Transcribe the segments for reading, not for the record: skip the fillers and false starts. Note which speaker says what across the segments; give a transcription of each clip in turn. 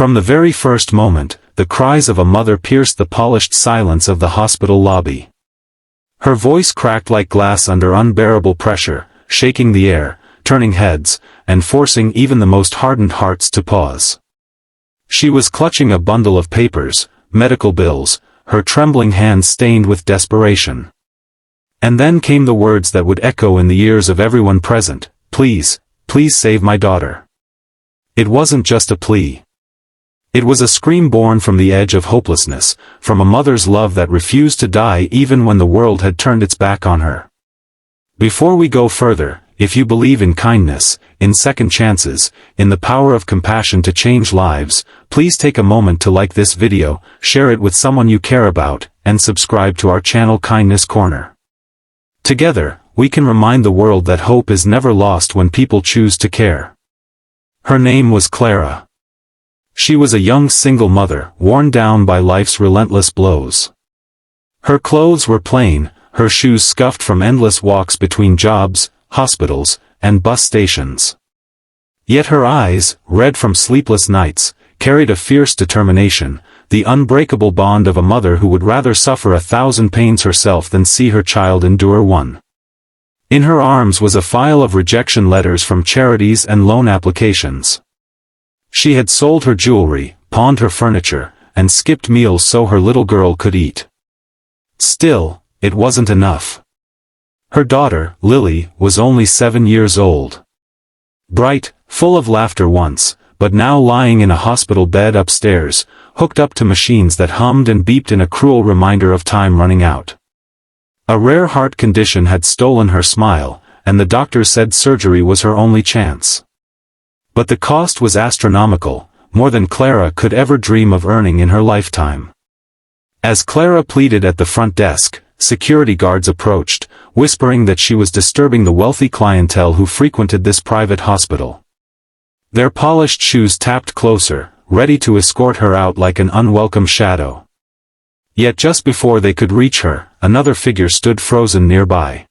Speaker 1: From the very first moment, the cries of a mother pierced the polished silence of the hospital lobby. Her voice cracked like glass under unbearable pressure, shaking the air, turning heads, and forcing even the most hardened hearts to pause. She was clutching a bundle of papers, medical bills, her trembling hands stained with desperation. And then came the words that would echo in the ears of everyone present, "Please, please save my daughter." It wasn't just a plea. It was a scream born from the edge of hopelessness, from a mother's love that refused to die even when the world had turned its back on her. Before we go further, if you believe in kindness, in second chances, in the power of compassion to change lives, please take a moment to like this video, share it with someone you care about, and subscribe to our channel Kindness Corner. Together, we can remind the world that hope is never lost when people choose to care. Her name was Clara. She was a young single mother, worn down by life's relentless blows. Her clothes were plain, her shoes scuffed from endless walks between jobs, hospitals, and bus stations. Yet her eyes, red from sleepless nights, carried a fierce determination, the unbreakable bond of a mother who would rather suffer 1,000 pains herself than see her child endure one. In her arms was a file of rejection letters from charities and loan applications. She had sold her jewelry, pawned her furniture, and skipped meals so her little girl could eat. Still, it wasn't enough. Her daughter, Lily, was only 7 years old. Bright, full of laughter once, but now lying in a hospital bed upstairs, hooked up to machines that hummed and beeped in a cruel reminder of time running out. A rare heart condition had stolen her smile, and the doctors said surgery was her only chance. But the cost was astronomical, more than Clara could ever dream of earning in her lifetime. As Clara pleaded at the front desk, security guards approached, whispering that she was disturbing the wealthy clientele who frequented this private hospital. Their polished shoes tapped closer, ready to escort her out like an unwelcome shadow. Yet just before they could reach her, another figure stood frozen nearby.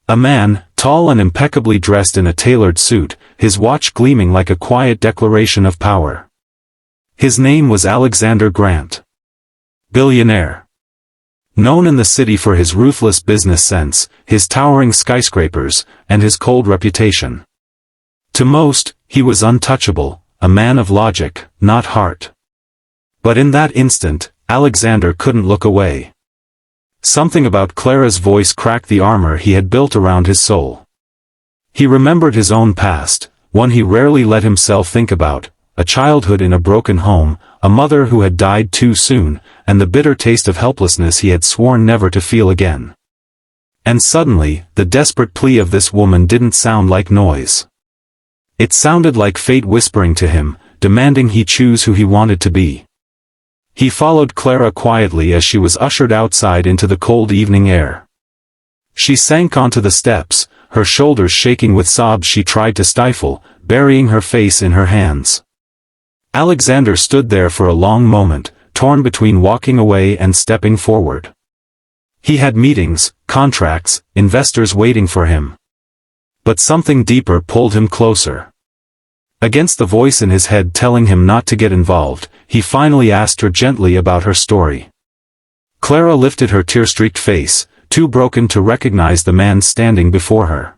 Speaker 1: A man, tall and impeccably dressed in a tailored suit, his watch gleaming like a quiet declaration of power. His name was Alexander Grant. Billionaire. Known in the city for his ruthless business sense, his towering skyscrapers, and his cold reputation. To most, he was untouchable, a man of logic, not heart. But in that instant, Alexander couldn't look away. Something about Clara's voice cracked the armor he had built around his soul. He remembered his own past, one he rarely let himself think about, a childhood in a broken home, a mother who had died too soon, and the bitter taste of helplessness he had sworn never to feel again. And suddenly, the desperate plea of this woman didn't sound like noise. It sounded like fate whispering to him, demanding he choose who he wanted to be. He followed Clara quietly as she was ushered outside into the cold evening air. She sank onto the steps, her shoulders shaking with sobs she tried to stifle, burying her face in her hands. Alexander stood there for a long moment, torn between walking away and stepping forward. He had meetings, contracts, investors waiting for him. But something deeper pulled him closer. Against the voice in his head telling him not to get involved, he finally asked her gently about her story. Clara lifted her tear-streaked face, too broken to recognize the man standing before her.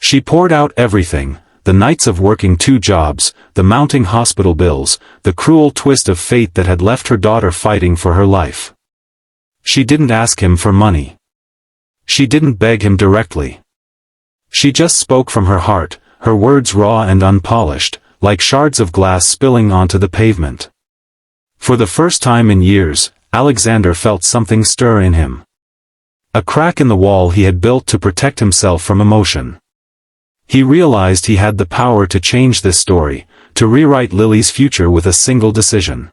Speaker 1: She poured out everything, the nights of working 2 jobs, the mounting hospital bills, the cruel twist of fate that had left her daughter fighting for her life. She didn't ask him for money. She didn't beg him directly. She just spoke from her heart, her words raw and unpolished, like shards of glass spilling onto the pavement. For the first time in years, Alexander felt something stir in him. A crack in the wall he had built to protect himself from emotion. He realized he had the power to change this story, to rewrite Lily's future with a single decision.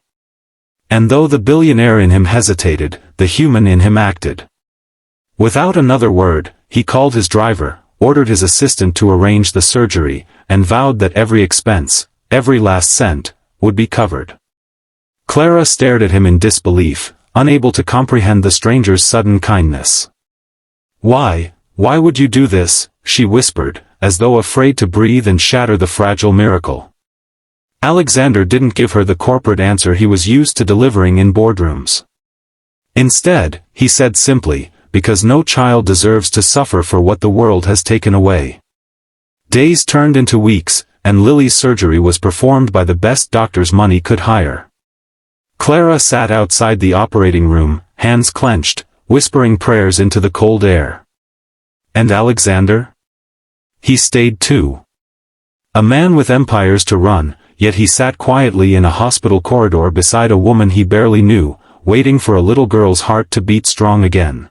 Speaker 1: And though the billionaire in him hesitated, the human in him acted. Without another word, he called his driver, ordered his assistant to arrange the surgery, and vowed that every expense, every last cent, would be covered. Clara stared at him in disbelief, unable to comprehend the stranger's sudden kindness. Why would you do this?" she whispered, as though afraid to breathe and shatter the fragile miracle. Alexander didn't give her the corporate answer he was used to delivering in boardrooms. Instead, he said simply, because no child deserves to suffer for what the world has taken away. Days turned into weeks, and Lily's surgery was performed by the best doctors money could hire. Clara sat outside the operating room, hands clenched, whispering prayers into the cold air. And Alexander? He stayed too. A man with empires to run, yet he sat quietly in a hospital corridor beside a woman he barely knew, waiting for a little girl's heart to beat strong again.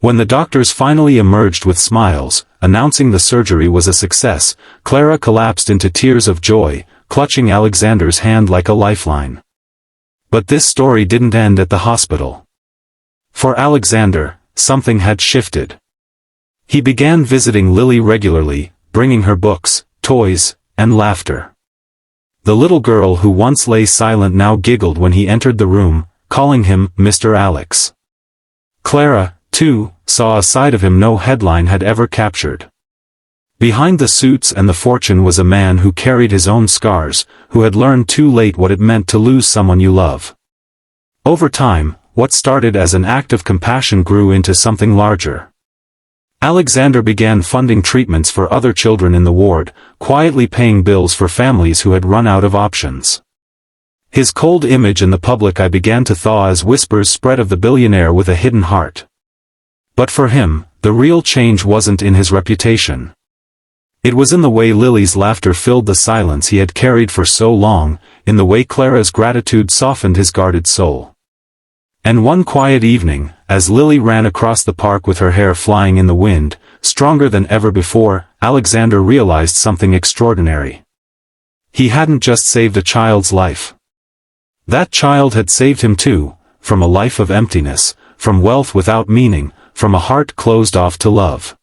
Speaker 1: When the doctors finally emerged with smiles, announcing the surgery was a success, Clara collapsed into tears of joy, clutching Alexander's hand like a lifeline. But this story didn't end at the hospital. For Alexander, something had shifted. He began visiting Lily regularly, bringing her books, toys, and laughter. The little girl who once lay silent now giggled when he entered the room, calling him Mr. Alex. Clara, too, saw a side of him no headline had ever captured. Behind the suits and the fortune was a man who carried his own scars, who had learned too late what it meant to lose someone you love. Over time, what started as an act of compassion grew into something larger. Alexander began funding treatments for other children in the ward, quietly paying bills for families who had run out of options. His cold image in the public eye began to thaw as whispers spread of the billionaire with a hidden heart. But for him, the real change wasn't in his reputation. It was in the way Lily's laughter filled the silence he had carried for so long, in the way Clara's gratitude softened his guarded soul. And one quiet evening, as Lily ran across the park with her hair flying in the wind, stronger than ever before, Alexander realized something extraordinary. He hadn't just saved a child's life. That child had saved him too, from a life of emptiness, from wealth without meaning, from a heart closed off to love.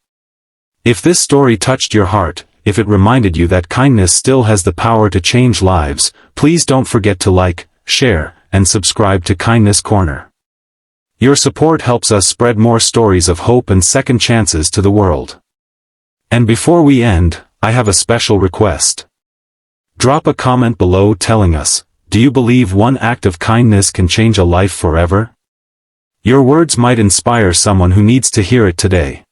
Speaker 1: If this story touched your heart, if it reminded you that kindness still has the power to change lives, please don't forget to like, share, and subscribe to Kindness Corner. Your support helps us spread more stories of hope and second chances to the world. And before we end, I have a special request. Drop a comment below telling us, do you believe one act of kindness can change a life forever? Your words might inspire someone who needs to hear it today.